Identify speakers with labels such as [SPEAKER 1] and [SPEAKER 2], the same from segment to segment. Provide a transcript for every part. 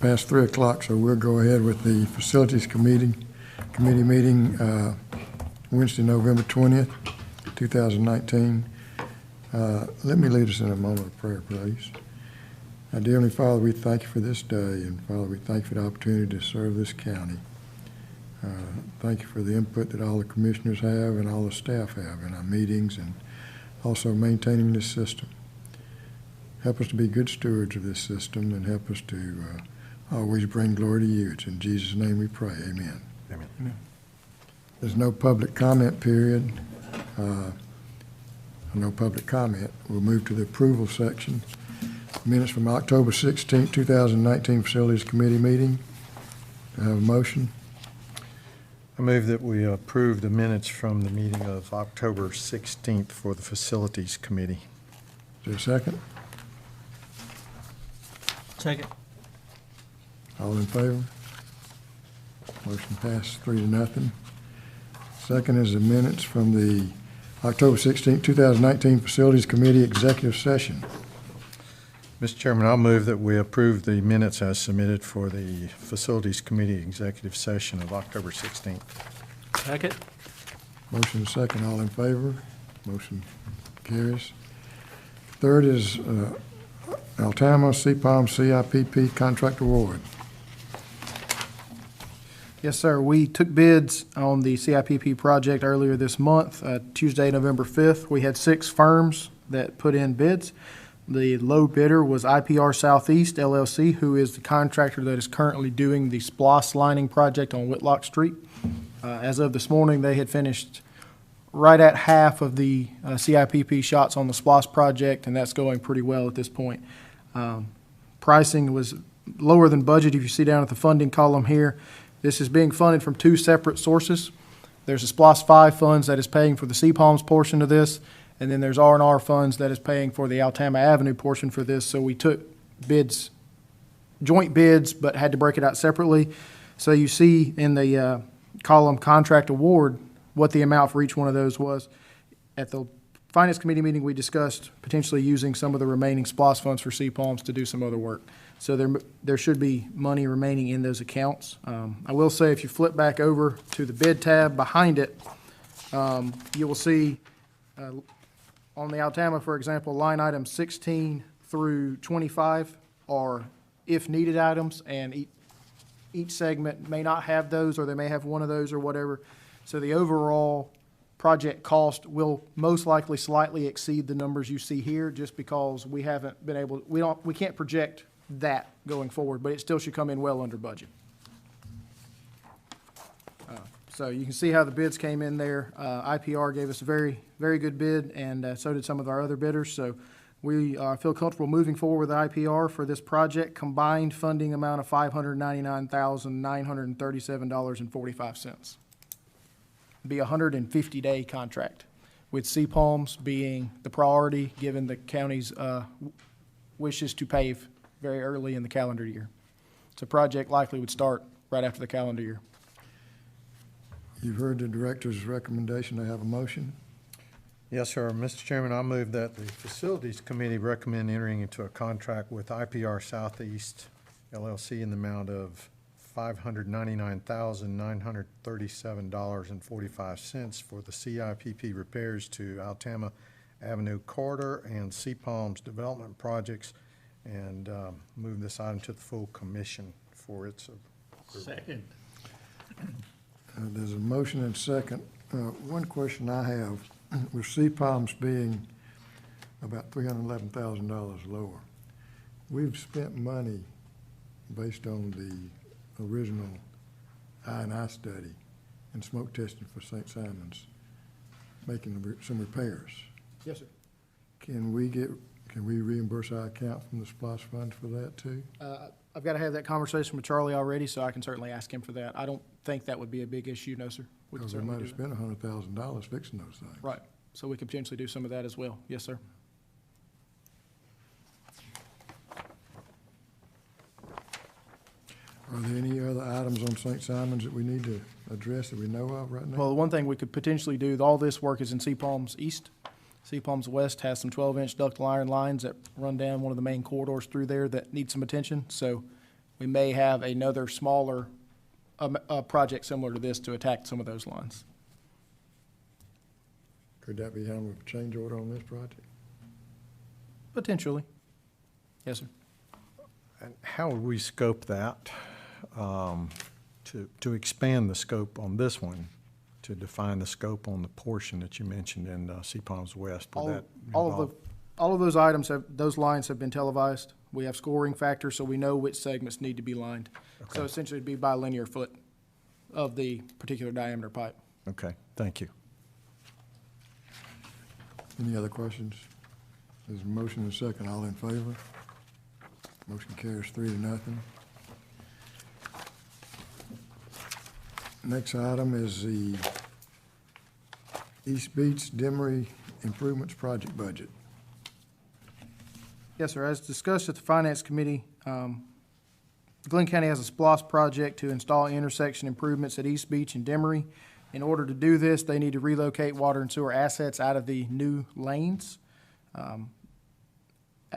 [SPEAKER 1] past 3 o'clock, so we'll go ahead with the Facilities Committee meeting Wednesday, November 20th, 2019. Let me lead us in a moment of prayer, please. Dear Heavenly Father, we thank you for this day, and Father, we thank you for the opportunity to serve this county. Thank you for the input that all the commissioners have and all the staff have in our meetings and also maintaining this system. Help us to be good stewards of this system and help us to always bring glory to you. It's in Jesus' name we pray. Amen.
[SPEAKER 2] Amen.
[SPEAKER 1] Amen. There's no public comment period. No public comment. We'll move to the approval section. Minutes from October 16, 2019 Facilities Committee meeting. Do I have a motion?
[SPEAKER 2] I move that we approve the minutes from the meeting of October 16th for the Facilities Committee.
[SPEAKER 1] Is there a second?
[SPEAKER 3] Second.
[SPEAKER 1] All in favor? Motion passed 3-0. Second is the minutes from the October 16, 2019 Facilities Committee executive session.
[SPEAKER 2] Mr. Chairman, I'll move that we approve the minutes as submitted for the Facilities Committee executive session of October 16th.
[SPEAKER 3] Second.
[SPEAKER 1] Motion second. All in favor? Motion carries. Third is Altama CPOM CIPP contract award.
[SPEAKER 4] Yes, sir. We took bids on the CIPP project earlier this month, Tuesday, November 5th. We had 6 firms that put in bids. The low bidder was IPR Southeast LLC, who is the contractor that is currently doing the SPLOS lining project on Whitlock Street. As of this morning, they had finished right at half of the CIPP shots on the SPLOS project, and that's going pretty well at this point. Pricing was lower than budget. If you see down at the funding column here, this is being funded from 2 separate sources. There's a SPLOS 5 funds that is paying for the CPOMS portion of this, and then there's R&R funds that is paying for the Altama Avenue portion for this. So we took bids, joint bids, but had to break it out separately. So you see in the column contract award what the amount for each one of those was. At the Finance Committee meeting, we discussed potentially using some of the remaining SPLOS funds for CPOMS to do some other work. So there should be money remaining in those accounts. I will say if you flip back over to the bid tab behind it, you will see on the Altama, for example, line items 16 through 25 are if needed items, and each segment may not have those, or they may have one of those or whatever. So the overall project cost will most likely slightly exceed the numbers you see here, just because we haven't been able, we can't project that going forward, but it still should come in well under budget. So you can see how the bids came in there. IPR gave us a very, very good bid, and so did some of our other bidders. So we feel comfortable moving forward with IPR for this project. Combined funding amount of $599,937.45. Be a 150-day contract, with CPOMS being the priority given the county's wishes to pave very early in the calendar year. So project likely would start right after the calendar year.
[SPEAKER 1] You've heard the director's recommendation. To have a motion?
[SPEAKER 2] Yes, sir. Mr. Chairman, I move that the Facilities Committee recommend entering into a contract with IPR Southeast LLC in the amount of $599,937.45 for the CIPP repairs to Altama Avenue corridor and CPOMS development projects, and move this item to the full commission for its approval.
[SPEAKER 3] Second.
[SPEAKER 1] There's a motion and second. One question I have, with CPOMS being about $311,000 lower, we've spent money based on the original I&I study and smoke testing for St. Simon's, making some repairs.
[SPEAKER 4] Yes, sir.
[SPEAKER 1] Can we reimburse our account from the SPLOS fund for that too?
[SPEAKER 4] I've got to have that conversation with Charlie already, so I can certainly ask him for that. I don't think that would be a big issue, no, sir. We can
[SPEAKER 1] Because we
[SPEAKER 4] certainly
[SPEAKER 1] might
[SPEAKER 4] do
[SPEAKER 1] have
[SPEAKER 4] that.
[SPEAKER 1] spent $100,000 fixing those things.
[SPEAKER 4] Right, so we could potentially do some of that as well. Yes, sir.
[SPEAKER 1] Are there any other items on St. Simon's that we need to address that we know of right now?
[SPEAKER 4] Well, the one thing we could potentially do, all this work is in CPOMS East. CPOMS West has some 12-inch ductile iron lines that run down one of the main corridors through there that need some attention. So we may have another smaller project similar to this to attack some of those lines.
[SPEAKER 1] Could that be handled with a change order on this project?
[SPEAKER 4] Potentially. Yes, sir.
[SPEAKER 2] And how would we scope that, to expand the scope on this one, to define the scope on the portion that you mentioned in Sea Palms West? Would that involve?
[SPEAKER 4] All of those items those lines have been televised. We have scoring factors, so we know which segments need to be lined.
[SPEAKER 2] Okay.
[SPEAKER 4] So essentially it'd be by linear foot of the particular diameter pipe.
[SPEAKER 2] Okay, thank you.
[SPEAKER 1] Any other questions? There's a motion and a second. All in favor? Motion carries 3-0. Next item is the East Beach Demery Improvements Project budget.
[SPEAKER 4] Yes, sir. As discussed at the Finance Committee, Glynn County has a SPLOST project to install intersection improvements at East Beach and Demery. In order to do this, they need to relocate water and sewer assets out of the new lanes.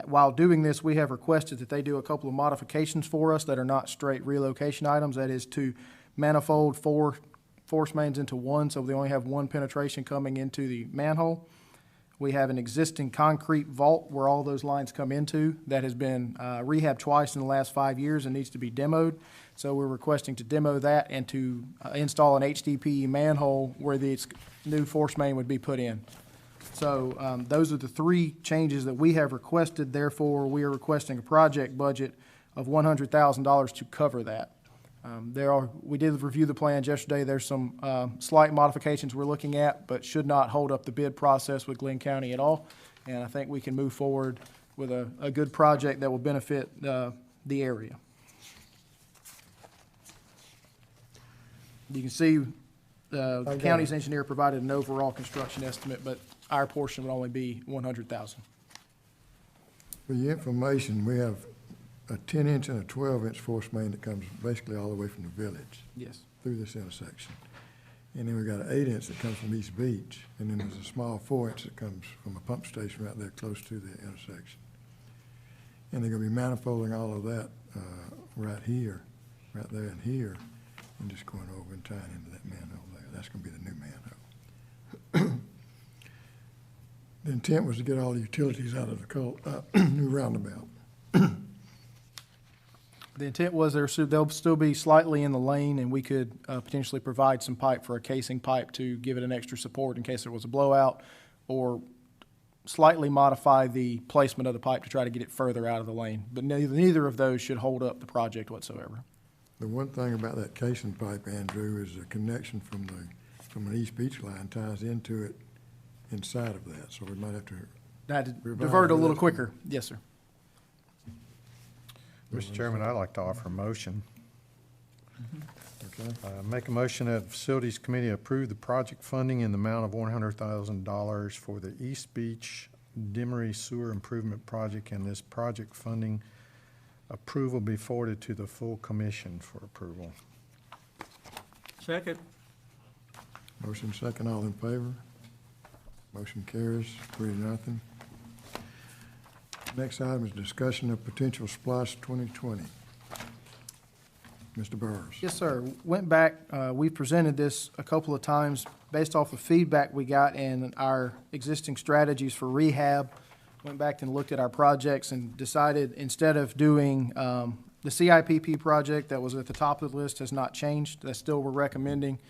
[SPEAKER 4] While doing this, we have requested that they do a couple of modifications for us that are not straight relocation items. That is to manifold 4 force mains into one, so they only have one penetration coming into the manhole. We have an existing concrete vault where all those lines come into that has been rehabbed twice in the last 5 years and needs to be demoed. So we're requesting to demo that and to install an HDPE manhole where the new force main would be put in. So those are the 3 changes that we have requested. Therefore, we are requesting a project budget of $100,000 to cover that. We did review the plans yesterday. There's some slight modifications we're looking at, but should not hold up the bid process with Glynn County at all. And I think we can move forward with a good project that will benefit the area. You can see the county's engineer provided an overall construction estimate, but our portion would only be $100,000.
[SPEAKER 1] For your information, we have a 10-inch and a 12-inch force main that comes basically all the way from the village
[SPEAKER 4] Yes.
[SPEAKER 1] through this intersection. And then we got an 8-inch that comes from East Beach, and then there's a small 4-inch that comes from a pump station right there close to the intersection. And they're gonna be manifolding all of that right here, right there and here, and just going over and tying into that manhole there. That's gonna be the new manhole. The intent was to get all the utilities out of the new roundabout.
[SPEAKER 4] The intent was they'll still be slightly in the lane, and we could potentially provide some pipe for a casing pipe to give it an extra support in case there was a blowout, or slightly modify the placement of the pipe to try to get it further out of the lane. But neither of those should hold up the project whatsoever.
[SPEAKER 1] The one thing about that casing pipe, Andrew, is the connection from an East Beach line ties into it inside of that, so we might have to.
[SPEAKER 4] Had to
[SPEAKER 1] Revive
[SPEAKER 4] divert a little
[SPEAKER 1] that.
[SPEAKER 4] quicker. Yes, sir.
[SPEAKER 2] Mr. Chairman, I'd like to offer a motion.
[SPEAKER 1] Okay,
[SPEAKER 2] Make a motion that the Facilities Committee approve the project funding in the amount of $100,000 for the East Beach Demery Sewer Improvement Project, and this project funding approval be forwarded to the full commission for approval.
[SPEAKER 3] Second.
[SPEAKER 1] motion second, all in favor? Motion carries 3-0. Next item is discussion of potential SPLOST 2020. Mr. Burrs.
[SPEAKER 4] Yes, sir. Went back, we presented this a couple of times based off the feedback we got and our existing strategies for rehab. Went back and looked at our projects and decided instead of doing the CIPP project that was at the top of the list has not changed. That's still we're recommending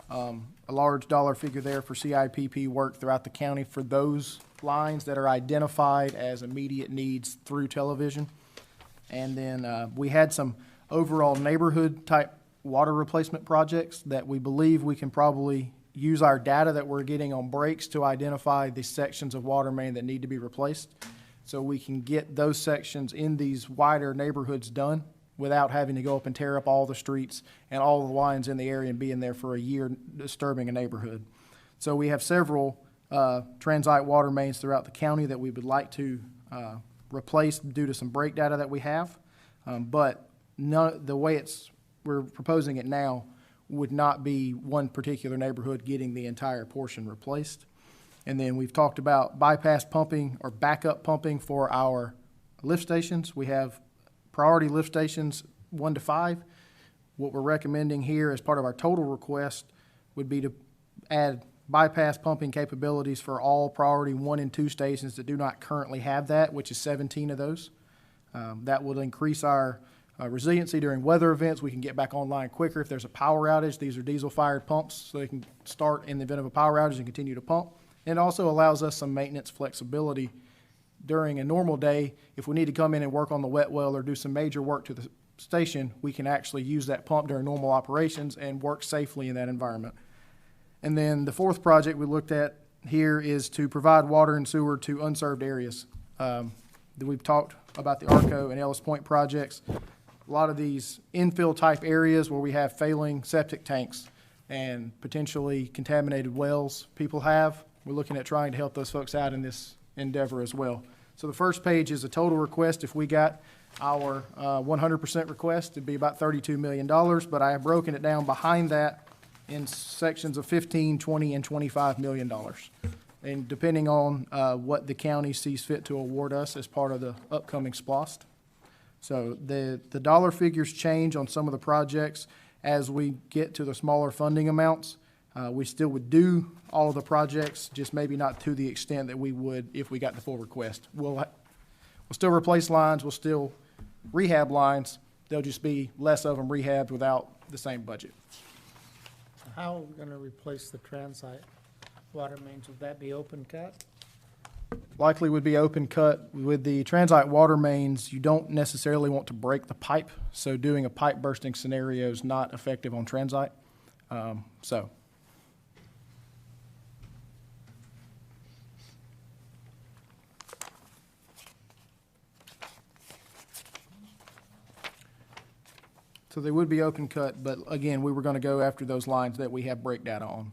[SPEAKER 4] a large dollar figure there for CIPP work throughout the county for those lines that are identified as immediate needs through television. And then we had some overall neighborhood type water replacement projects that we believe we can probably use our data that we're getting on breaks to identify the sections of water main that need to be replaced. So we can get those sections in these wider neighborhoods done without having to go up and tear up all the streets and all the lines in the area and being there for a year disturbing a neighborhood. So we have several transite water mains throughout the county that we would like to replace due to some break data that we have. But the way we're proposing it now would not be one particular neighborhood getting the entire portion replaced. And then we've talked about bypass pumping or backup pumping for our lift stations. We have priority lift stations 1 to 5. What we're recommending here as part of our total request would be to add bypass pumping capabilities for all priority 1 and 2 stations that do not currently have that, which is 17 of those. That will increase our resiliency during weather events. We can get back online quicker if there's a power outage. These are diesel-fired pumps, so they can start in the event of a power outage and continue to pump. And it also allows us some maintenance flexibility during a normal day. If we need to come in and work on the wet well or do some major work to the station, we can actually use that pump during normal operations and work safely in that environment. And then the 4th project we looked at here is to provide water and sewer to unserved areas. We've talked about the Arco and Ellis Point projects. A lot of these infill type areas where we have failing septic tanks and potentially contaminated wells people have, we're looking at trying to help those folks out in this endeavor as well. So the first page is a total request. If we got our 100% request, it'd be about $32 million, but I have broken it down behind that in sections of 15, 20, and $25 million. And depending on what the county sees fit to award us as part of the upcoming SPLOST. So the dollar figures change on some of the projects as we get to the smaller funding amounts. We still would do all of the projects, just maybe not to the extent that we would if we got the full request. We'll still replace lines, we'll still rehab lines. There'll just be less of them rehabbed without the same budget.
[SPEAKER 5] How are we gonna replace the transite water mains? Would that be open cut?
[SPEAKER 4] Likely would be open cut. With the transite water mains, you don't necessarily want to break the pipe, so doing a pipe bursting scenario is not effective on transite. So they would be open cut, but again, we were going to go after those lines that we have break data on.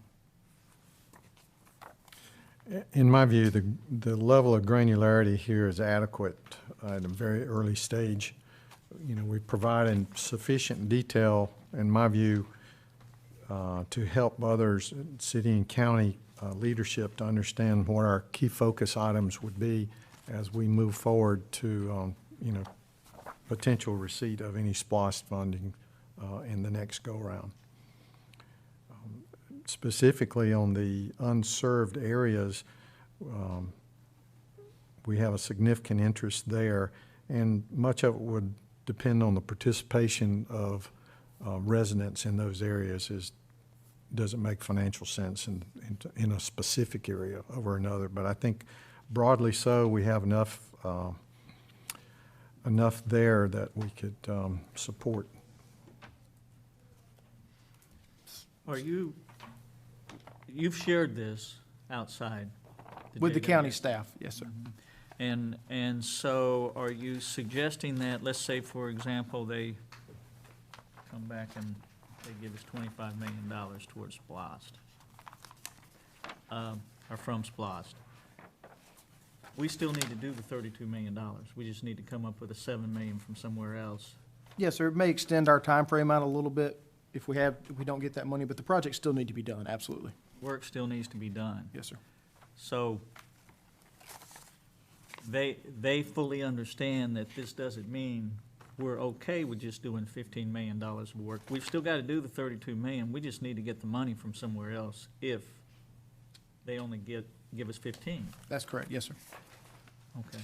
[SPEAKER 2] In my view, the level of granularity here is adequate at a very early stage. You know, we provide sufficient detail, in my view, to help others, city and county leadership, to understand what our key focus items would be as we move forward to, potential receipt of any SPLOST funding in the next go-round. Specifically on the unserved areas, we have a significant interest there, and much of it would depend on the participation of residents in those areas. Does it make financial sense in a specific area over another? But I think broadly so, we have enough there that we could support.
[SPEAKER 3] You've shared this outside?
[SPEAKER 4] With the county staff, yes, sir.
[SPEAKER 3] And so are you suggesting that, let's say, for example, they come back and they give us $25 million towards SPLOST, or from SPLOST. We still need to do the $32 million. We just need to come up with a $7 million from somewhere else.
[SPEAKER 4] Yes, sir. It may extend our time frame out a little bit if we don't get that money, but the projects still need to be done, absolutely.
[SPEAKER 3] Work still needs to be done.
[SPEAKER 4] Yes, sir.
[SPEAKER 3] So they fully understand that this doesn't mean we're okay with just doing $15 million of work. We've still got to do the $32 million. We just need to get the money from somewhere else if they only give us 15.
[SPEAKER 4] That's correct. Yes, sir.
[SPEAKER 3] Okay.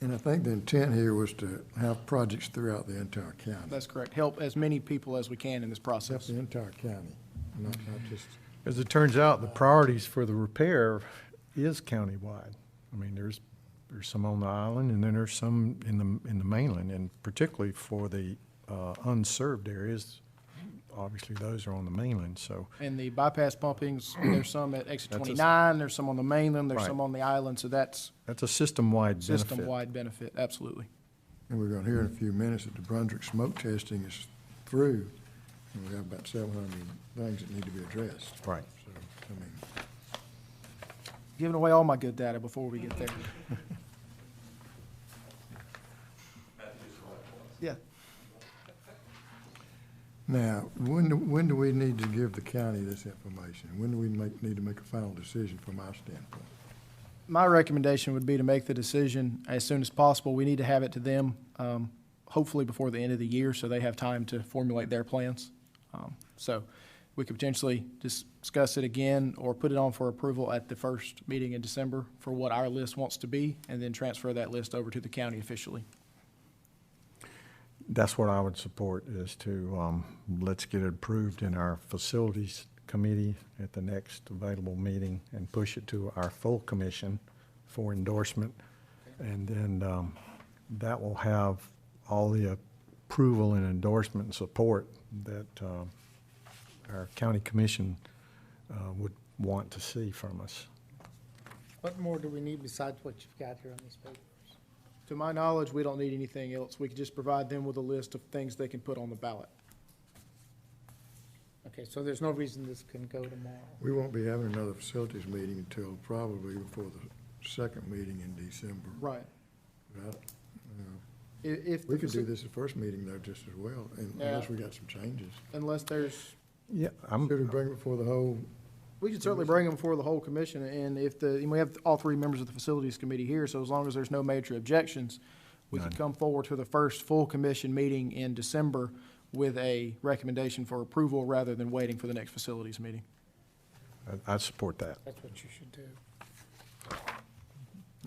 [SPEAKER 1] And I think the intent here was to have projects throughout the entire county.
[SPEAKER 4] That's correct. Help as many people as we can in this
[SPEAKER 1] Help
[SPEAKER 4] process.
[SPEAKER 1] the entire county, not just,
[SPEAKER 2] As it turns out, the priorities for the repair is countywide. I mean, there's some on the island, and then there's some in the mainland, and particularly for the unserved areas. Obviously, those are on the mainland. So,
[SPEAKER 4] And the bypass pumpings, there's some at exit
[SPEAKER 2] That's a-
[SPEAKER 4] 29, there's some on the mainland, there's
[SPEAKER 2] Right.
[SPEAKER 4] some on the island, so that's
[SPEAKER 2] that's a system-wide benefit.
[SPEAKER 4] system-wide benefit, absolutely.
[SPEAKER 1] and we're going to hear in a few minutes that the Brunswick smoke testing is through, and we have about 700 things that need to be addressed.
[SPEAKER 2] Right.
[SPEAKER 1] So, I mean,
[SPEAKER 4] Giving away all my good data before we get there. Yeah.
[SPEAKER 1] now, when do we need to give the county this information? When do we need to make a final decision from our standpoint?
[SPEAKER 4] My recommendation would be to make the decision as soon as possible. We need to have it to them hopefully before the end of the year, so they have time to formulate their plans. So we could potentially discuss it again or put it on for approval at the first meeting in December for what our list wants to be, and then transfer that list over to the county officially.
[SPEAKER 2] That's what I would support, is to, let's get it approved in our facilities committee at the next available meeting and push it to our full commission for endorsement. And then that will have all the approval and endorsement and support that our county commission would want to see from us.
[SPEAKER 5] What more do we need besides what you've got here on this paper?
[SPEAKER 4] To my knowledge, we don't need anything else. We could just provide them with a list of things they can put on the ballot.
[SPEAKER 5] Okay, so there's no reason this can go tomorrow.
[SPEAKER 1] We won't be having another facilities meeting until probably before the second meeting in December.
[SPEAKER 4] Right.
[SPEAKER 1] Right?
[SPEAKER 4] If
[SPEAKER 1] We could do this the first meeting though, just as well, unless
[SPEAKER 4] Yeah.
[SPEAKER 1] we got some changes.
[SPEAKER 4] Unless there's,
[SPEAKER 2] Yeah,
[SPEAKER 1] Should we bring it before the whole,
[SPEAKER 4] we could certainly bring them before the whole commission, and and we have all three members of the facilities committee here, so as long as there's no major objections, we could
[SPEAKER 2] None.
[SPEAKER 4] come forward to the first full commission meeting in December with a recommendation for approval rather than waiting for the next facilities meeting.
[SPEAKER 2] I support that.
[SPEAKER 5] That's what you should do.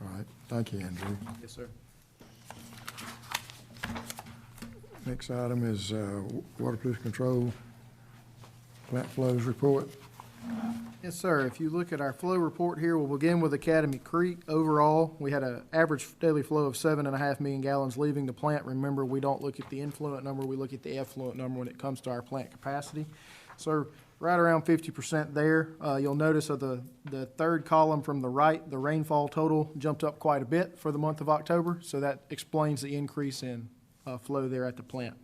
[SPEAKER 1] all right, thank you, Andrew.
[SPEAKER 4] Yes, sir.
[SPEAKER 1] Next item is water pollution control plant flows report.
[SPEAKER 4] Yes, sir. If you look at our flow report here, we'll begin with Academy Creek. Overall, we had an average daily flow of 7.5 million gallons leaving the plant. Remember, we don't look at the influent number, we look at the effluent number when it comes to our plant capacity. So right around 50% there. You'll notice of the third column from the right, the rainfall total jumped up quite a bit for the month of October, so that explains the increase in flow there at the plant.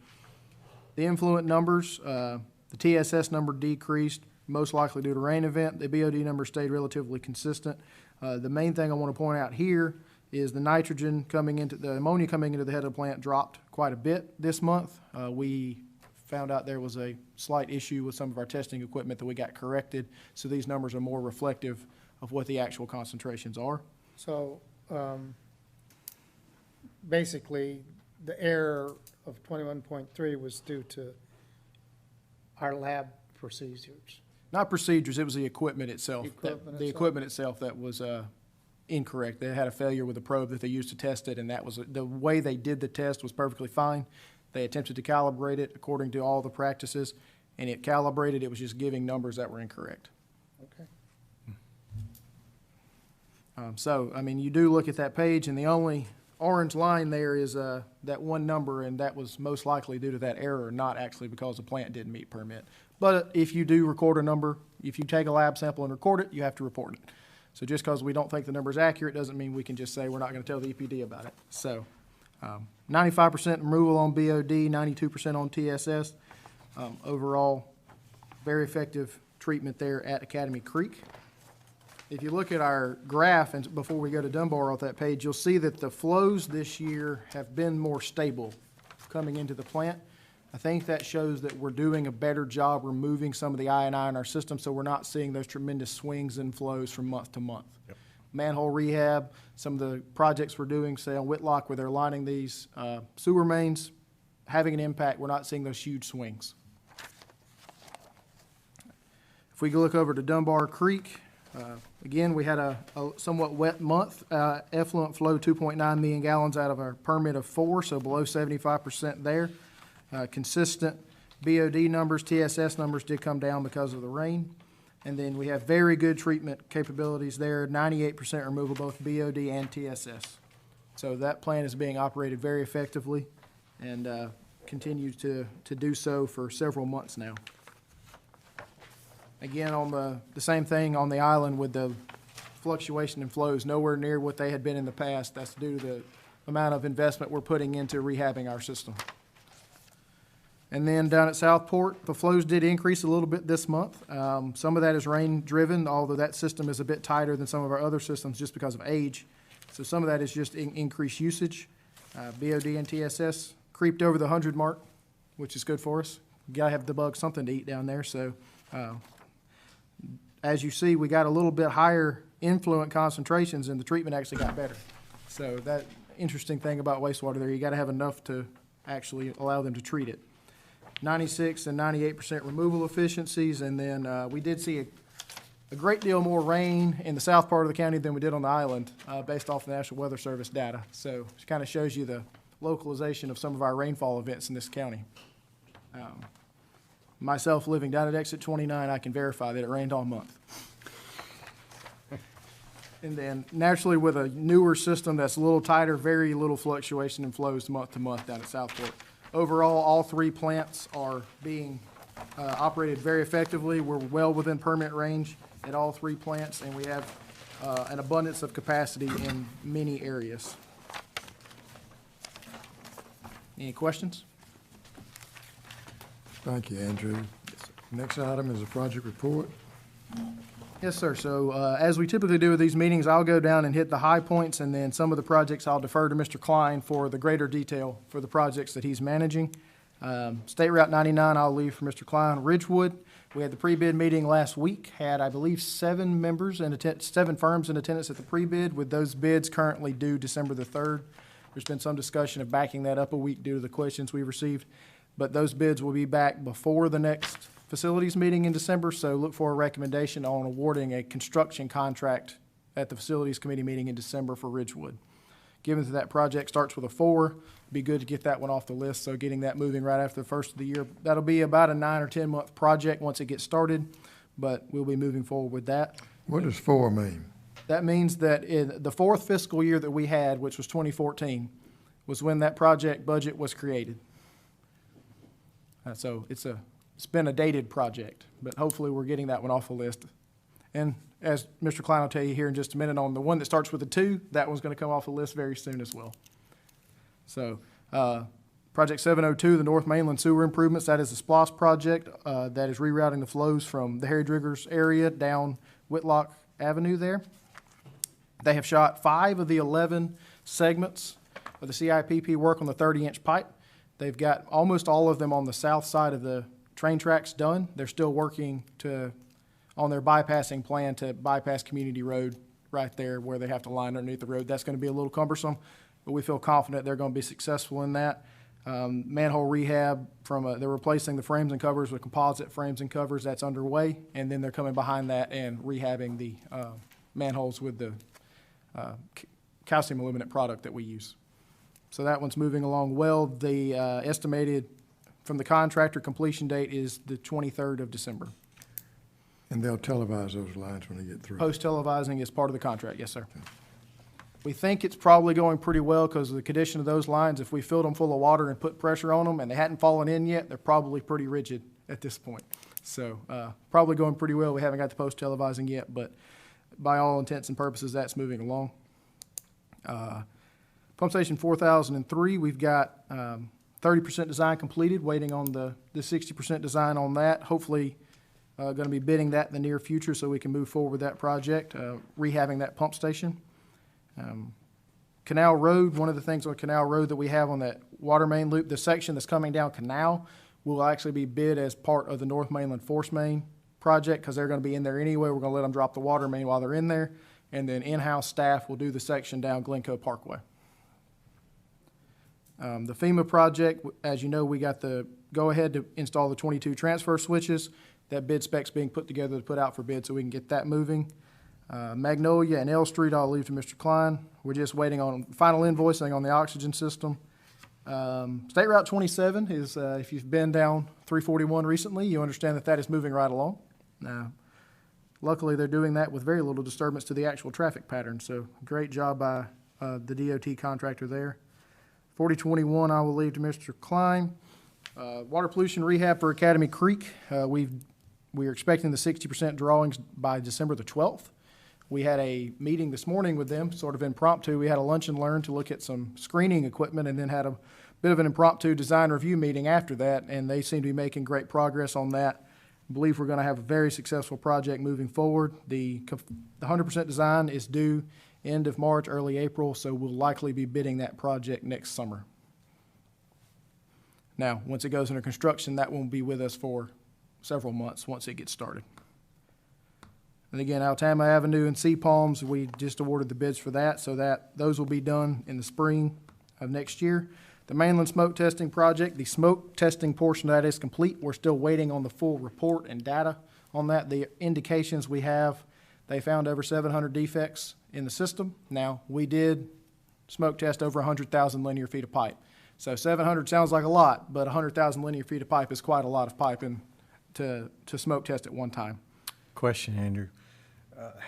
[SPEAKER 4] The influent numbers, the TSS number decreased, most likely due to rain event. The BOD number stayed relatively consistent. The main thing I want to point out here is the ammonia coming into the head of the plant dropped quite a bit this month. We found out there was a slight issue with some of our testing equipment that we got corrected, so these numbers are more reflective of what the actual concentrations are.
[SPEAKER 5] So, basically, the error of 21.3 was due to our lab procedures.
[SPEAKER 4] Not procedures, it was the equipment itself.
[SPEAKER 5] Equipment
[SPEAKER 4] The
[SPEAKER 5] itself.
[SPEAKER 4] equipment itself that was incorrect. They had a failure with the probe that they used to test it, and that was, the way they did the test was perfectly fine. They attempted to calibrate it according to all the practices, and it calibrated, it was just giving numbers that were incorrect.
[SPEAKER 5] Okay.
[SPEAKER 4] So, I mean, you do look at that page, and the only orange line there is that one number, and that was most likely due to that error, not actually because the plant didn't meet permit. But if you do record a number, if you take a lab sample and record it, you have to report it. So just because we don't think the number is accurate doesn't mean we can just say we're not going to tell the EPD about it. So 95% removal on BOD, 92% on TSS. Overall, very effective treatment there at Academy Creek. If you look at our graph, and before we go to Dunbar off that page, you'll see that the flows this year have been more stable coming into the plant. I think that shows that we're doing a better job removing some of the I&I in our system, so we're not seeing those tremendous swings in flows from month to month.
[SPEAKER 2] Yep.
[SPEAKER 4] Manhole rehab, some of the projects we're doing, say on Whitlock, where they're lining these sewer mains, having an impact. We're not seeing those huge swings. If we go look over to Dunbar Creek, again, we had a somewhat wet month. Effluent flow 2.9 million gallons out of our permit of 4, so below 75% there. Consistent BOD numbers, TSS numbers did come down because of the rain. And then we have very good treatment capabilities there, 98% removal, both BOD and TSS. So that plant is being operated very effectively and continues to do so for several months now. Again, on the same thing on the island with the fluctuation in flows, nowhere near what they had been in the past. That's due to the amount of investment we're putting into rehabbing our system. And then down at Southport, the flows did increase a little bit this month. Some of that is rain-driven, although that system is a bit tighter than some of our other systems just because of age. So some of that is just increased usage. BOD and TSS creeped over the 100 mark, which is good for us. You gotta have the bugs something to eat down there, so as you see, we got a little bit higher influent concentrations and the treatment actually got better. So that interesting thing about wastewater there, you gotta have enough to actually allow them to treat it. 96 and 98% removal efficiencies, and then we did see a great deal more rain in the south part of the county than we did on the island, based off the National Weather Service data. So it kind of shows you the localization of some of our rainfall events in this county. Myself, living down at exit 29, I can verify that it rained all month. And then naturally, with a newer system that's a little tighter, very little fluctuation in flows month to month down at Southport. Overall, all three plants are being operated very effectively. We're well within permit range at all three plants, and we have an abundance of capacity in many areas. Any questions?
[SPEAKER 1] Thank you, Andrew. Next item is a project report.
[SPEAKER 4] Yes, sir. So as we typically do with these meetings, I'll go down and hit the high points, and then some of the projects I'll defer to Mr. Klein for the greater detail for the projects that he's managing. State Route 99, I'll leave for Mr. Klein. Ridgewood, we had the pre-bid meeting last week, had, I believe, 7 firms in attendance at the pre-bid, with those bids currently due December the 3rd. There's been some discussion of backing that up a week due to the questions we received, but those bids will be back before the next facilities meeting in December, so look for a recommendation on awarding a construction contract at the Facilities Committee meeting in December for Ridgewood. Given that that project starts with a 4, it'd be good to get that one off the list, so getting that moving right after the first of the year. That'll be about a 9 or 10 month project once it gets started, but we'll be moving forward with that.
[SPEAKER 1] What does 4 mean?
[SPEAKER 4] That means that in the 4th fiscal year that we had, which was 2014, was when that project budget was created. So it's been a dated project, but hopefully we're getting that one off the list. And as Mr. Klein will tell you here in just a minute, on the one that starts with a 2, that one's going to come off the list very soon as well. So Project 702, the North Mainland Sewer Improvements, that is a SPLOST project that is rerouting the flows from the Harry Driggers area down Whitlock Avenue there. They have shot 5 of the 11 segments of the CIPP work on the 30-inch pipe. They've got almost all of them on the south side of the train tracks done. They're still working on their bypassing plan to bypass Community Road right there where they have to line underneath the road. That's going to be a little cumbersome, but we feel confident they're going to be successful in that. Manhole rehab they're replacing the frames and covers with composite frames and covers. That's underway, and then they're coming behind that and rehabbing the manholes with the calcium aluminate product that we use. So that one's moving along well. The estimated from the contractor completion date is the 23rd of December.
[SPEAKER 1] And they'll televise those lines when they get through.
[SPEAKER 4] Post-televising is part of the contract, yes, sir. Okay. We think it's probably going pretty well because of the condition of those lines. If we filled them full of water and put pressure on them and they hadn't fallen in yet, they're probably pretty rigid at this point. So probably going pretty well. We haven't got the post-televising yet, but by all intents and purposes, that's moving along. Pump Station 4003, we've got 30% design completed, waiting on the 60% design on that. Hopefully going to be bidding that in the near future so we can move forward with that project, rehabbing that pump station. Canal Road, one of the things on Canal Road that we have on that water main loop, the section that's coming down Canal will actually be bid as part of the North Mainland Force Main project because they're going to be in there anyway. We're going to let them drop the water main while they're in there, and then in-house staff will do the section down Glencoe Parkway. The FEMA project, as you know, we got the go-ahead to install the 22 transfer switches. That bid spec's being put together to put out for bid so we can get that moving. Magnolia and L Street, I'll leave to Mr. Klein. We're just waiting on final invoicing on the oxygen system. State Route 27 is, if you've been down 341 recently, you understand that that is moving right along. Luckily, they're doing that with very little disturbance to the actual traffic pattern, so great job by the DOT contractor there. 4021, I will leave to Mr. Klein. Water pollution rehab for Academy Creek. We are expecting the 60% drawings by December the 12th. We had a meeting this morning with them, sort of impromptu. We had a lunch and learn to look at some screening equipment and then had a bit of an impromptu design review meeting after that, and they seem to be making great progress on that. I believe we're going to have a very successful project moving forward. The 100% design is due end of March, early April, so we'll likely be bidding that project next summer. Now, once it goes under construction, that won't be with us for several months once it gets started. And again, Altama Avenue and Sea Palms, we just awarded the bids for that, so that those will be done in the spring of next year. The mainland smoke testing project, the smoke testing portion of that is complete. We're still waiting on the full report and data on that. The indications we have, they found over 700 defects in the system. Now, we did smoke test over 100,000 linear feet of pipe. So 700 sounds like a lot, but 100,000 linear feet of pipe is quite a lot of piping to smoke test at one time.
[SPEAKER 2] Question, Andrew.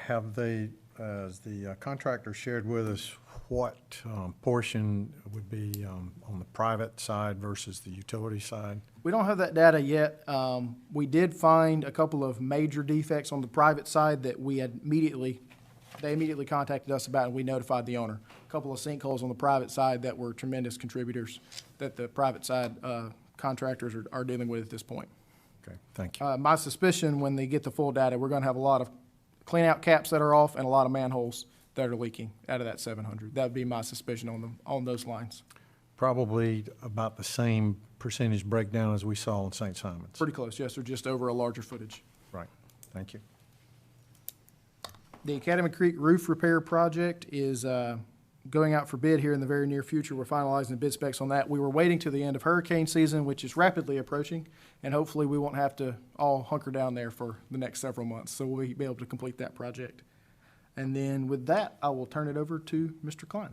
[SPEAKER 2] Have they, as the contractor shared with us, what portion would be on the private side versus the utility side?
[SPEAKER 4] We don't have that data yet. We did find a couple of major defects on the private side that they immediately contacted us about, and we notified the owner. A couple of sinkholes on the private side that were tremendous contributors that the private side contractors are dealing with at this point.
[SPEAKER 2] Okay, thank you.
[SPEAKER 4] My suspicion, when they get the full data, we're gonna have a lot of clean-out caps that are off and a lot of manholes that are leaking out of that 700. That would be my suspicion on those lines.
[SPEAKER 2] Probably about the same percentage breakdown as we saw in St. Simon's.
[SPEAKER 4] Pretty close, yes, sir, just over a larger footage.
[SPEAKER 2] Right, thank you.
[SPEAKER 4] The Academy Creek roof repair project is going out for bid here in the very near future. We're finalizing the bid specs on that. We were waiting to the end of hurricane season, which is rapidly approaching, and hopefully we won't have to all hunker down there for the next several months. So we'll be able to complete that project. And then with that, I will turn it over to Mr. Klein.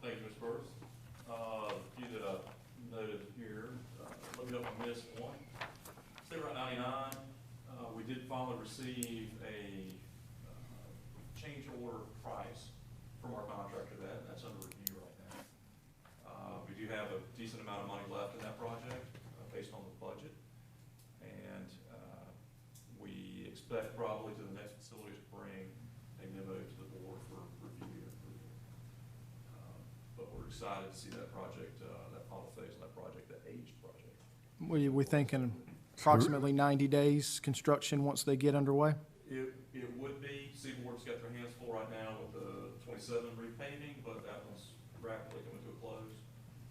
[SPEAKER 6] Thank you, Mr. Burris. A few that I noted here, let me know if I missed one. State Route 99, we did finally receive a change order price from our contractor. That's under review right now. We do have a decent amount of money left in that project based on the budget. And we expect probably to the next facility to bring a memo to the board for review and approval. But we're excited to see that project, that final phase of that project, that aged project.
[SPEAKER 4] We thinking approximately 90 days construction once they get underway?
[SPEAKER 6] It would be. Seaboard's got their hands full right now with the 27 repaving, but that one's rapidly coming to a close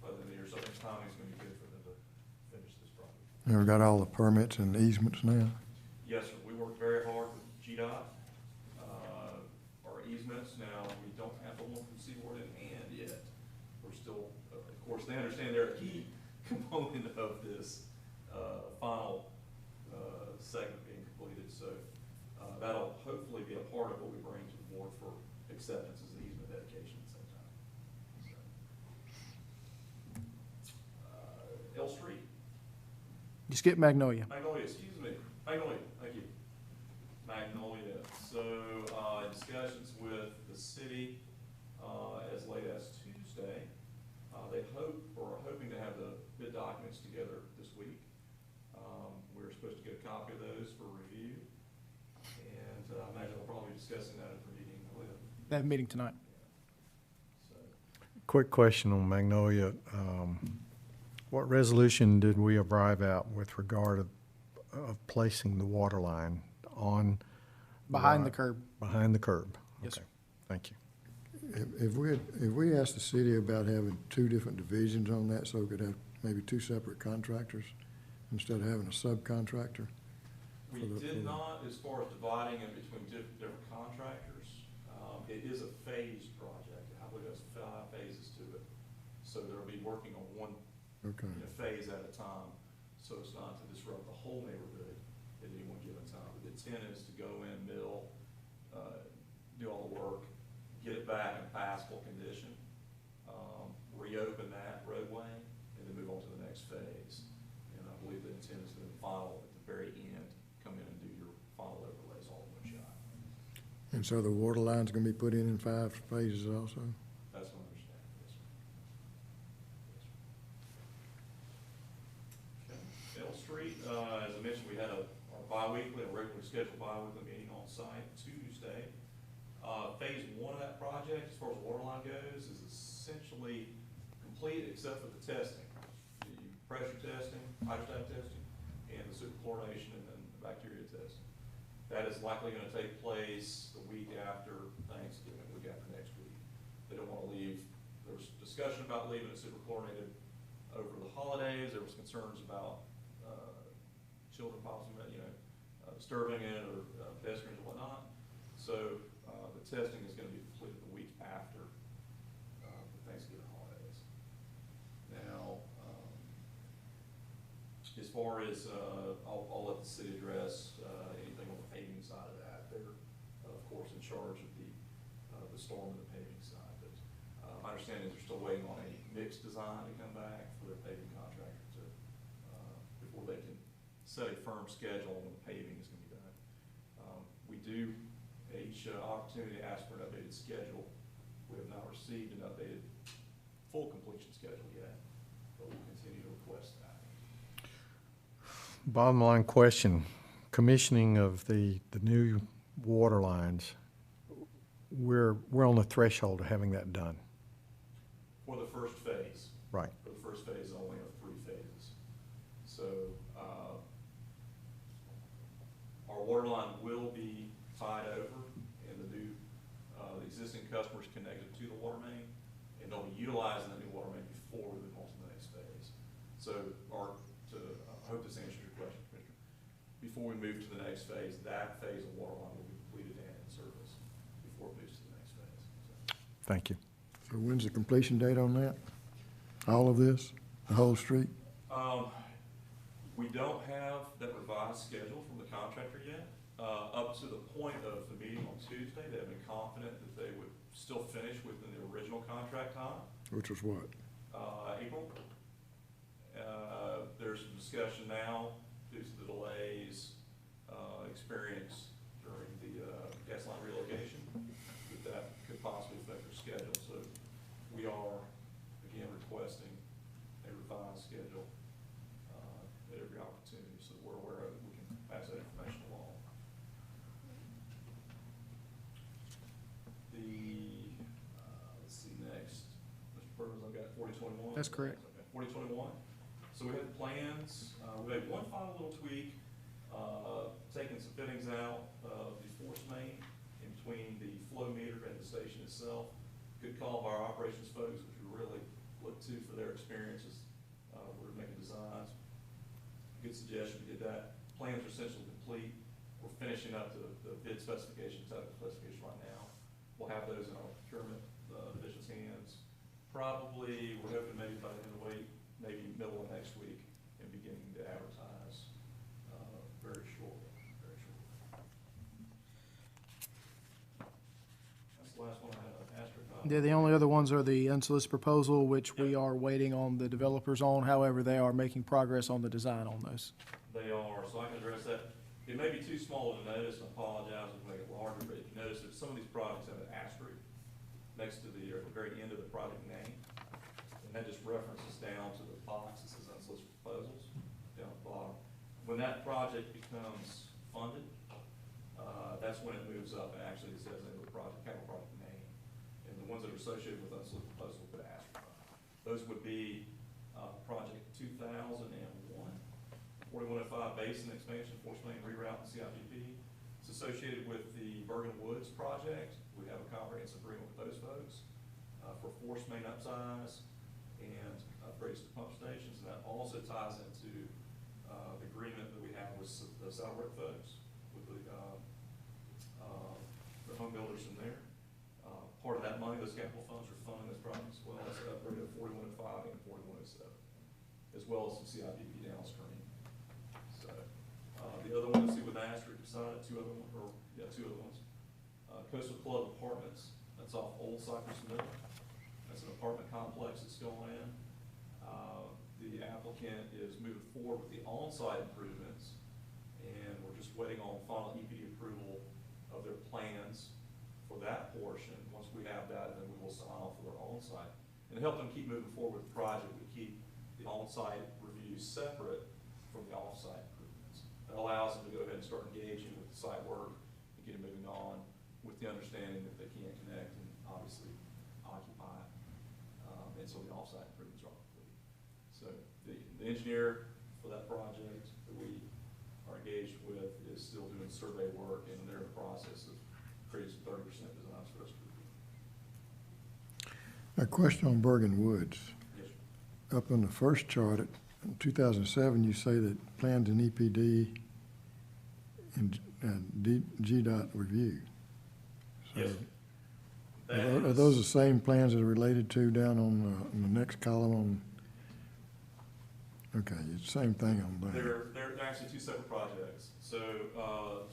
[SPEAKER 6] by the end of the year. So I think timing's going to be good for them to finish this project.
[SPEAKER 1] And we got all the permits and easements now.
[SPEAKER 6] Yes, sir. We worked very hard with GDOT. Our easements, now, we don't have the one from Seaboard in hand yet. We're still, of course, they understand they're a key component of this final segment being completed. So that'll hopefully be a part of what we bring to the board for acceptance as the easement dedication at the same time. So, L Street.
[SPEAKER 4] You skip Magnolia.
[SPEAKER 6] Magnolia, excuse me. Magnolia, thank you. Magnolia. So, discussions with the city as late as Tuesday. They are hoping to have the bid documents together this week. We're supposed to get a copy of those for review. And I imagine we'll probably be discussing that at the meeting with.
[SPEAKER 4] They have a meeting tonight.
[SPEAKER 6] So,
[SPEAKER 2] Quick question on Magnolia. What resolution did we arrive at with regard of placing the water line on?
[SPEAKER 4] Behind the curb.
[SPEAKER 2] Behind the curb?
[SPEAKER 4] Yes,
[SPEAKER 2] Okay,
[SPEAKER 4] sir.
[SPEAKER 2] thank you.
[SPEAKER 1] If we asked the city about having two different divisions on that, so we could have maybe two separate contractors instead of having a subcontractor?
[SPEAKER 6] we did not, as far as dividing it between different contractors. It is a phased project. I believe there's 5 phases to it. So they'll be working on one
[SPEAKER 1] Okay.
[SPEAKER 6] phase at a time, so as not to disrupt the whole neighborhood at any one given time. But the intent is to go in, mill, do all the work, get it back in passable condition, reopen that roadway, and then move on to the next phase. And I believe the intent is to then final, at the very end, come in and do your final overlays all in one shot.
[SPEAKER 1] And so the water line's gonna be put in 5 phases also?
[SPEAKER 6] That's my understanding, yes, sir. Yes, sir. Okay. L Street, as I mentioned, we had our bi-weekly, a regularly scheduled bi-weekly meeting on site Tuesday. Phase 1 of that project, as far as water line goes, is essentially complete except for the testing. The pressure testing, hydrostatic testing, and the superchlorination and then the bacteria testing. That is likely gonna take place the week after Thanksgiving, week after next week. They don't wanna leave, there was discussion about leaving it superchlorinated over the holidays. There was concerns about, children possibly, disturbing it or pedestrians and whatnot. So, the testing is gonna be completed the week after, the Thanksgiving holidays. far as, I'll let the city address, anything on the paving side of that. They're, of course, in charge of the storm and the paving side. But, my understanding is they're still waiting on a mixed design to come back for their paving contractor to, before they can set a firm schedule on when the paving is gonna be done. We do, each opportunity to ask for an updated schedule. We have not received an updated full completion schedule yet, but we'll continue to request that.
[SPEAKER 2] Bottom line question, commissioning of the new water lines, we're on the threshold of having that done.
[SPEAKER 6] For the first phase.
[SPEAKER 2] Right.
[SPEAKER 6] For the first phase only of 3 phases. So, our water line will be tied over, and the existing customers connected to the water main, and they'll be utilizing the new water main before we move on to the next phase. So, I hope this answers your question, Commissioner. Before we move to the next phase, that phase of water line will be completed and in service before it moves to the next phase. So,
[SPEAKER 2] Thank you.
[SPEAKER 1] So when's the completion date on that? All of this, the whole street?
[SPEAKER 6] We don't have that revised schedule from the contractor yet. Up to the point of the meeting on Tuesday, they have been confident that they would still finish within the original contract time,
[SPEAKER 1] Which was what?
[SPEAKER 6] April. There's some discussion now due to the delays experienced during the gas line relocation, that could possibly affect their schedule. So we are, again, requesting a revised schedule at every opportunity, so we're aware of it, we can pass that information along. Let's see next, Mr. Burns, I've got 4021.
[SPEAKER 4] That's correct.
[SPEAKER 6] Okay, 4021. So we had plans, we had one final little tweak, taking some fittings out of the force main in between the flow meter and the station itself. Good call by our operations folks, which we really look to for their experiences. We're making designs. Good suggestion, we did that. Plans are essentially complete. We're finishing up the bid specifications, technical specifications right now. We'll have those in our procurement division's hands. Probably, we're hoping maybe by the end of the week, maybe middle of next week, and beginning to advertise very shortly, very shortly. That's the last one I have, asterisk.
[SPEAKER 4] Yeah, the only other ones are the unsolicited proposal, which we are waiting on the developers on. However, they are making progress on the design on those.
[SPEAKER 6] They are, so I can address that. It may be too small to notice, and I apologize if I make it larger, but if you notice that some of these projects have an asterisk next to or at the very end of the project name, and that just references down to the box that says unsolicited proposals down at the bottom. When that project becomes funded, that's when it moves up and actually it says in the project, capital project name. And the ones that are associated with unsolicited proposals will put an asterisk on. Those would be project 2001, 4105 Basin Expansion, Force Main Reroute, and CIPP. It's associated with the Bergen Woods project. We have a comprehensive agreement with those folks for force main upsize and upgrades to pump stations. And that also ties into the agreement that we have with the Saddlebrook folks, with the home builders in there. Part of that money, those capital funds are funding this project as well. That's an upgrade of 4105 and 4107, as well as some CIPP downstream. So the other one, let's see with asterisk beside it, two other ones. Coastal Club Apartments, that's off Old Cypress Mill. That's an apartment complex that's going in. The applicant is moving forward with the on-site improvements, and we're just waiting on final EPD approval of their plans for that portion. Once we have that, then we will sign off for their on-site. And to help them keep moving forward with the project, we keep the on-site reviews separate from the off-site improvements. That allows them to go ahead and start engaging with the site work and get it moving on with the understanding that they can't connect and obviously occupy. And so the off-site improvements are complete. So the engineer for that project that we are engaged with is still doing survey work, and they're in the process of creating some 30% designs for us to review.
[SPEAKER 1] A question on Bergen Woods.
[SPEAKER 6] Yes, sir.
[SPEAKER 1] Up on the first chart, in 2007, you say that plans in EPD and GDOT review. So
[SPEAKER 6] Yes.
[SPEAKER 1] Are those the same plans that are related to down on the next column Okay, it's the same thing on that.
[SPEAKER 6] They're actually two separate projects. So,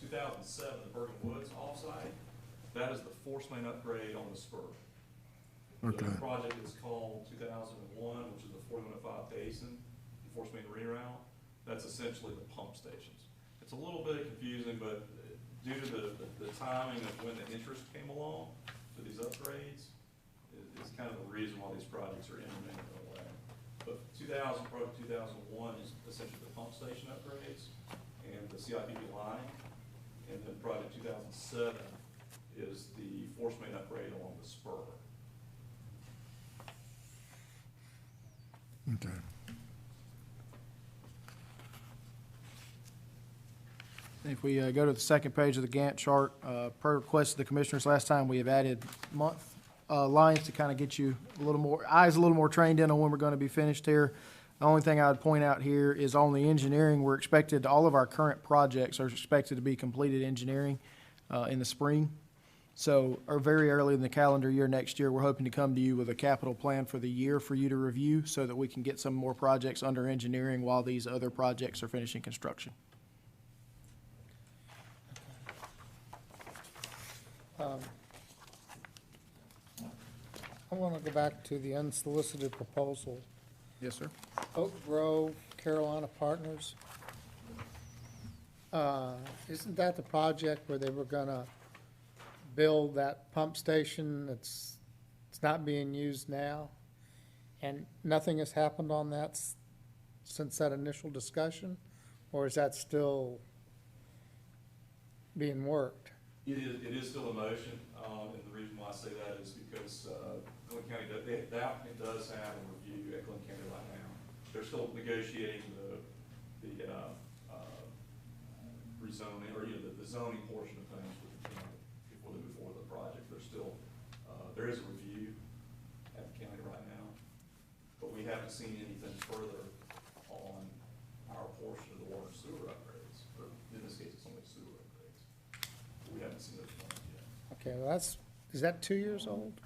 [SPEAKER 6] 2007, the Bergen Woods offsite, that is the force main upgrade on the spur.
[SPEAKER 1] Okay.
[SPEAKER 6] The project is called 2001, which is the 4105 Basin, the force main reroute. That's essentially the pump stations. It's a little bit confusing, but due to the timing of when the interest came along for these upgrades, is kind of the reason why these projects are intermingled in a way. But project 2001 is essentially the pump station upgrades and the CIPP line. And then project 2007 is the force main upgrade along the spur.
[SPEAKER 1] Okay.
[SPEAKER 4] If we go to the second page of the Gantt chart, per request of the commissioners last time, we have added month lines to kind of get you a little more trained in on when we're going to be finished here. The only thing I would point out here is on the engineering, all of our current projects are expected to be completed engineering in the spring. So, or very early in the calendar year next year, we're hoping to come to you with a capital plan for the year for you to review so that we can get some more projects under engineering while these other projects are finishing construction.
[SPEAKER 5] I want to go back to the unsolicited proposal.
[SPEAKER 4] Yes, sir.
[SPEAKER 5] Oak Grove, Carolina Partners. Isn't that the project where they were gonna build that pump station that's, it's not being used now? And nothing has happened on that since that initial discussion? Or is that still being worked?
[SPEAKER 6] It is still in motion, and the reason why I say that is because Glynn County, that does have a review at Glynn County right now. They're still negotiating the rezoning, or the zoning portion of things with the county before they move forward with the project. There's still, there is a review at the county right now, but we haven't seen anything further on our portion of the water and sewer upgrades, or in this case, it's only sewer upgrades. We haven't seen those plans yet.
[SPEAKER 5] Okay, well, is that 2 years old?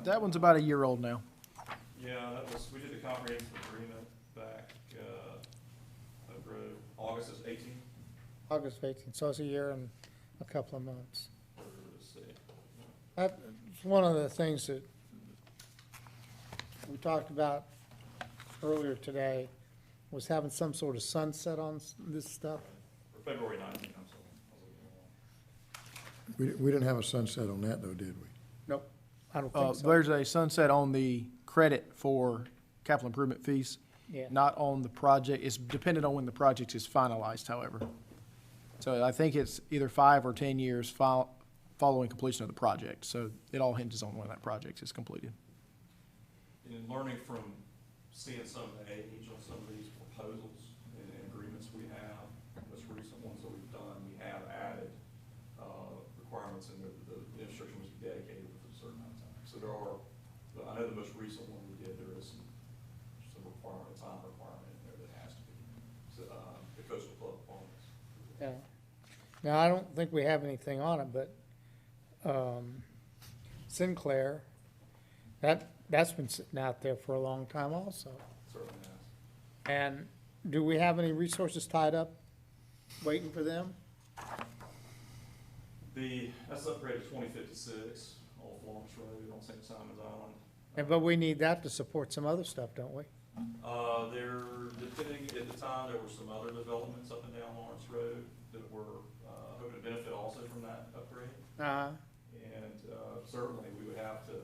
[SPEAKER 4] That one's about a year old now.
[SPEAKER 6] Yeah, we did the comprehensive agreement back, August of 18.
[SPEAKER 5] August 18th, so it's a year and a couple of months.
[SPEAKER 6] Let's see.
[SPEAKER 5] That's one of the things that we talked about earlier today, was having some sort of sunset on this stuff.
[SPEAKER 6] For February 19th, I'm sorry. I was looking wrong.
[SPEAKER 1] We didn't have a sunset on that though, did we?
[SPEAKER 5] Nope, I don't think so.
[SPEAKER 4] There's a sunset on the credit for capital improvement fees,
[SPEAKER 5] Yeah.
[SPEAKER 4] not on the project. It's dependent on when the project is finalized, however. So I think it's either 5 or 10 years following completion of the project. So it all hinges on when that project is completed.
[SPEAKER 6] And in learning from seeing some of the age on some of these proposals and agreements we have, most recent ones that we've done, we have added requirements in there that the infrastructure must be dedicated within a certain amount of time. So there are, I know the most recent one we did, there is some requirement, a time requirement in there that has to be, so, the coastal club bonds.
[SPEAKER 5] Yeah. Now, I don't think we have anything on it, but Sinclair, that's been sitting out there for a long time also.
[SPEAKER 6] Certainly has.
[SPEAKER 5] And do we have any resources tied up waiting for them?
[SPEAKER 6] That's upgraded to 2056 off Lawrence Road on St. Simon's Island.
[SPEAKER 5] But we need that to support some other stuff, don't we?
[SPEAKER 6] Depending, at the time, there were some other developments up and down Lawrence Road that were hoping to benefit also from that upgrade. And certainly, we would have to,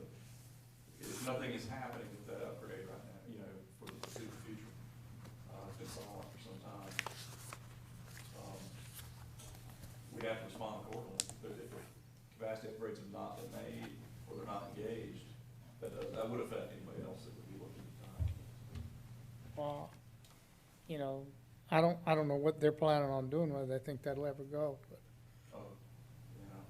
[SPEAKER 6] if nothing is happening with that upgrade right now, you know, for the foreseeable future, it's been silent for some time. We have to respond accordingly. But if capacity upgrades have not been made, or they're not engaged, that would affect anybody else that would be looking at the time.
[SPEAKER 5] Well, you know, I don't know what they're planning on doing, whether they think that'll ever go, but.
[SPEAKER 6] Yeah.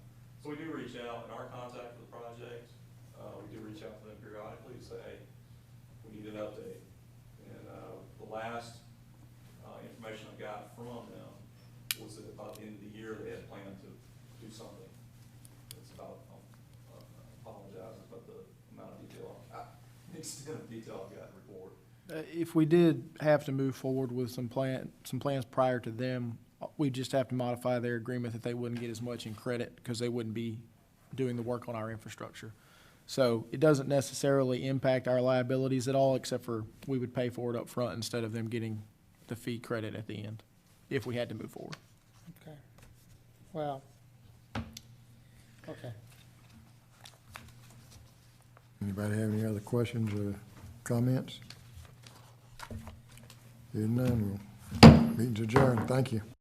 [SPEAKER 6] So we do reach out, in our contact with the project, we do reach out to them periodically to say, hey, we need an update. And the last information I got from them was that about the end of the year, they had planned to do something. It's about, apologize about the amount of detail, the extent of detail I've got in the report.
[SPEAKER 4] If we did have to move forward with some plans prior to them, we just have to modify their agreement that they wouldn't get as much in credit because they wouldn't be doing the work on our infrastructure. So it doesn't necessarily impact our liabilities at all, except for we would pay for it up front instead of them getting the fee credit at the end, if we had to move forward.
[SPEAKER 5] Okay. Well, okay.
[SPEAKER 1] Anybody have any other questions or comments? Hearing none, meeting's adjourned. Thank you.